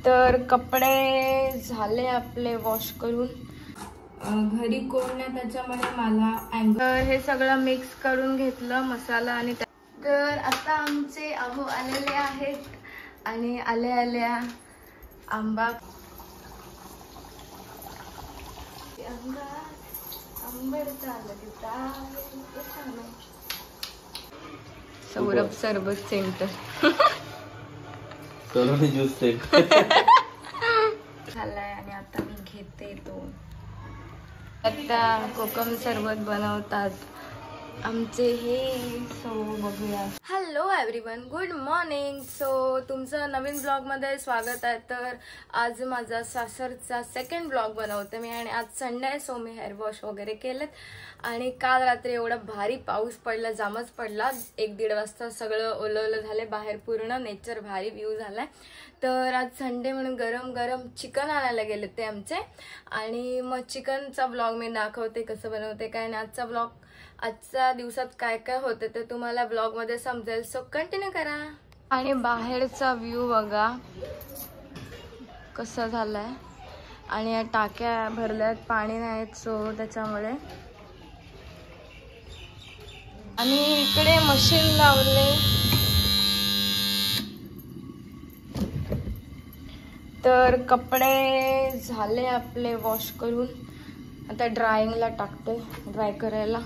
तर कपडे झाले आपले वॉश करून घरी कोण नाही त्याच्यामुळे मला अँगर हे सगळं मिक्स करून घेतलं मसाला आणि तर आता आमचे अहो आलेले आहेत आणि आल्या आंबा सौरभ सरबत सेंटर ज्यूस झालाय आणि आता मी घेते तो. आता कोकम सरबत बनवतात आमचे हे. सो बघूया. Hello everyone, good morning. So तुमचं नवीन ब्लॉगमध्ये स्वागत आहे. तर आज माझा सासरचा सेकंड ब्लॉग बनवते मी आणि आज संडे आहे. सो मी हेअर वॉश वगैरे केलेत आणि काल रात्री एवढा भारी पाऊस पडला, जामच पडला. 1-1:30 वाजता सगळं ओलं झालंय बाहेर, पूर्ण नेचर भारी व्ह्यू झालाय. तर आज संडे म्हणून गरम गरम चिकन आणायला गेले ते आमचे आणि मग चिकनचा ब्लॉग मी दाखवते कसं बनवते काय. आणि आजचा ब्लॉग आजच्या दिवसात काय काय होते ते तुम्हाला ब्लॉग मध्ये समजेल. सो कंटिन्यू करा. आणि बाहेरचा व्ह्यू बघा कसा झालाय आणि या टाक्या भरल्यात, पाणी नाहीत सो त्याच्यामुळे. आणि इकडे मशीन लावले. तर कपडे झाले आपले वॉश करून, आता ड्रायिंगला टाकते, ड्राय करायला.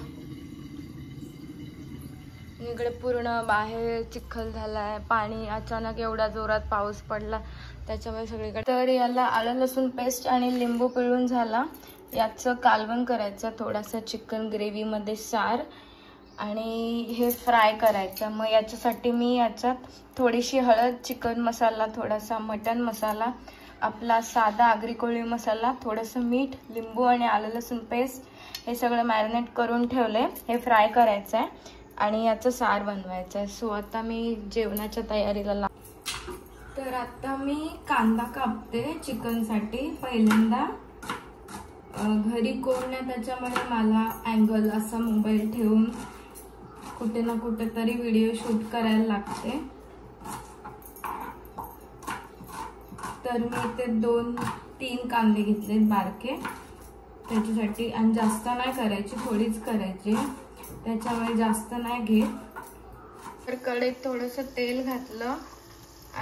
इकडे पूर्ण बाहेर चिखल झालाय, पाणी अचानक एवढा जोरात पाऊस पडला त्याच्यामुळे सगळीकडे. तर याला आलं लसूण पेस्ट आणि लिंबू पिळून झाला. याचं कालवण करायचं, थोडासा चिकन ग्रेव्ही मध्ये सार आणि हे फ्राय करायचं. मग याच्यासाठी मी याच्यात थोडीशी हळद, चिकन मसाला, थोडासा मटन मसाला, आपला साधा आगरी कोळी मसाला, थोडंसं मीठ, लिंबू आणि आलं लसूण पेस्ट हे सगळं मॅरिनेट करून ठेवले. हे फ्राय करायचं आहे आणि याचं सार बनवायचं आहे. सो आता मी जेवणाच्या तयारीला तर आता मी कांदा कापते चिकनसाठी. पहिल्यांदा घरी कोण नाही त्याच्यामुळे मला अँगल असा मोबाईल ठेवून कुठे ना कुठे तरी व्हिडिओ शूट करायला लागते. तर मी ते 2-3 कांदे घेतले बारके त्याच्यासाठी. आणि जास्त नाही करायची, थोडीच करायची, त्याच्यामुळे जास्त नाही घेत. तर कढईत थोडंसं तेल घातलं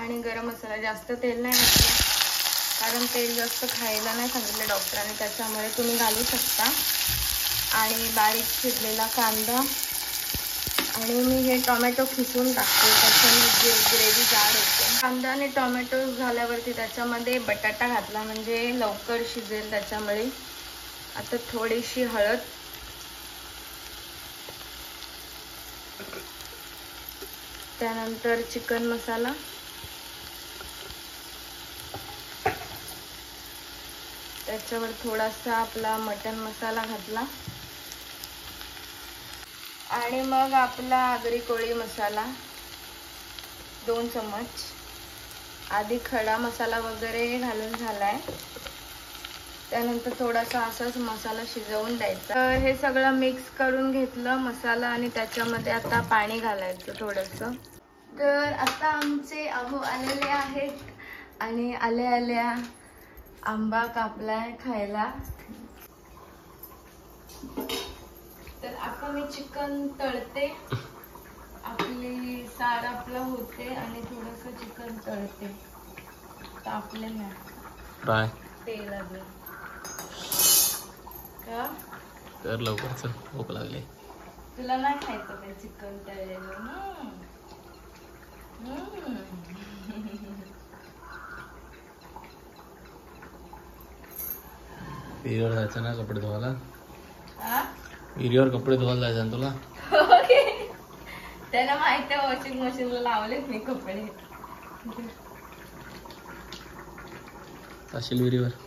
आणि गरम मसाला. जास्त तेल नाही घातलं कारण तेल जास्त खायला नाही सांगितलं डॉक्टरांनी, त्याच्यामुळे तुम्ही घालू शकता. आणि बारीक चिरलेला कांदा आणि मी हे टोमॅटो खिसून टाकते, त्याच्याने ग्रेव्ही जाड होते. कांदा आणि टोमॅटो झाल्यावरती त्याच्यामध्ये बटाटा घातला म्हणजे लवकर शिजेल त्याच्यामुळे. आता थोडीशी हळद, त्यानंतर चिकन मसाला, त्याच्यावर थोडासा आपला मटन मसाला घातला आणि मग आपला आगरी कोळी मसाला 2 चम्मच. आधी खडा मसाला वगैरे घालून झालाय, त्यानंतर थोडासा असाच मसाला शिजवून द्यायचा. तर हे सगळं मिक्स करून घेतलं मसाला आणि त्याच्यामध्ये आता पाणी घालायचं थोडंसं. तर आता आमचे अहो आलेले आहेत आणि आल्या आंबा कापलाय खायला. तर आता मी चिकन तळते, आपली सार आपलं होते आणि थोडंसं चिकन तळते. तापले ना फ्राय तेल आले का तर लवकर चल, भूक लागली. तुला नाही खायचं ते चिकन तळलेलं. विहिरीवर जायचं ना कपडे धुवायला. विहिरीवर कपडे धुवायला जायचं ना तुला. त्याला माहिती आहे वॉशिंग मशीनला लावलेत मी कपडे. जाशील विहिरीवर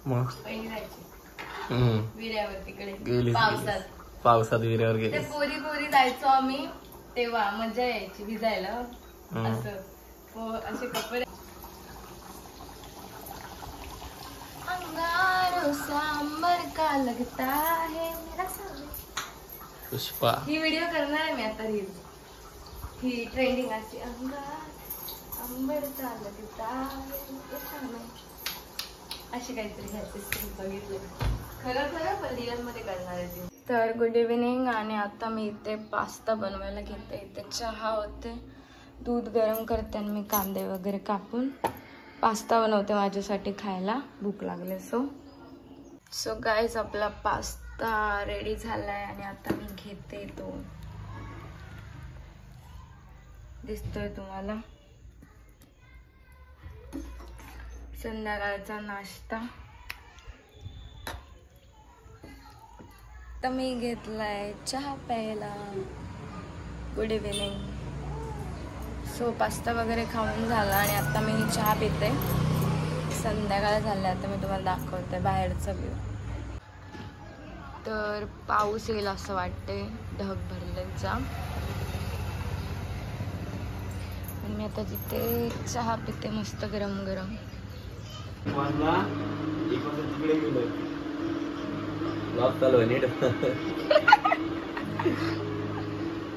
मग पहिली जायची विहिऱ्यावर तिकडे गेली पावसात विहिरीवर गेली. ते पोरी जायचो आम्ही तेव्हा मजा यायची भिजायला. असं असे कपडे. अंगारों सांबर का लगता है मेरा सामने. पुष्पा ही व्हिडिओ करणार आहे मी आता. रील ही ट्रेंडिंग असते. अंगार आंबट आलं तिथं अशी काहीतरी घ्यायची बघितलं खरं खरं पण रिअल मध्ये करणार आहे ती. तर गुड इव्हिनिंग. आणि आता मी इथे पास्ता बनवायला घेते. इथे चहा होते, दूध गरम करते आणि मी कांदे वगैरे कापून पास्ता बनवते माझ्यासाठी खायला. भूक लागले. सो गाईज आपला पास्ता रेडी झालाय आणि आता मी घेते तो. दिसतोय तुम्हाला संध्याकाळचा नाश्ता. तर मी घेतलाय चहा प्यायला. Good evening. सो पास्ता वगैरे खाऊन झाला आणि आता मी चहा पिते. संध्याकाळ झाले. आता मी तुम्हाला दाखवते बाहेरचा व्ह्यू. तर पाऊस येईल असं वाटते, ढग भरले जाम. मी आता तिथे चहा पिते मस्त गरम गरम.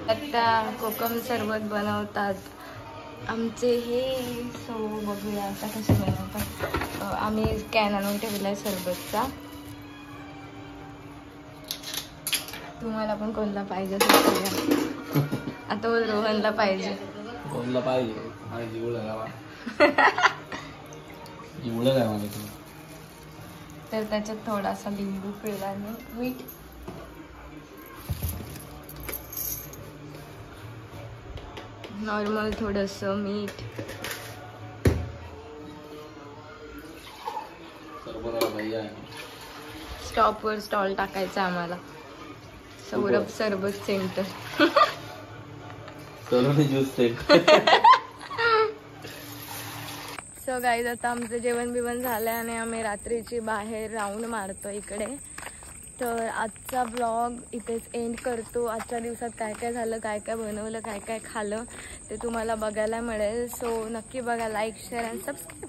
आता कोकम सरबत बनवतात आमचे हे. सो बघूया आता कसे बनवतात. आम्ही कॅन आणून ठेवलाय सरबतचा. तुम्हाला पण कोणता पाहिजे आता रोहनला पाहिजे. तर त्याच्यात थोडासा लिंबू पिळला आणि मीठ. नॉर्मल थोडस मीठ. स्टॉपवर स्टॉल टाकायचा आम्हाला. सौरभ सरबत सेंटर. सो गाईज आता आमचं जेवण बिवण झालं आणि आम्ही रात्रीची बाहेर राऊंड मारतो इकडे. तर आजचा ब्लॉग इथेच एंड करतो. आजच्या दिवसात काय काय झालं, काय काय बनवलं, काय काय खाल्लं ते तुम्हाला बघायला मिळेल. सो नक्की बघा. Like, share and subscribe.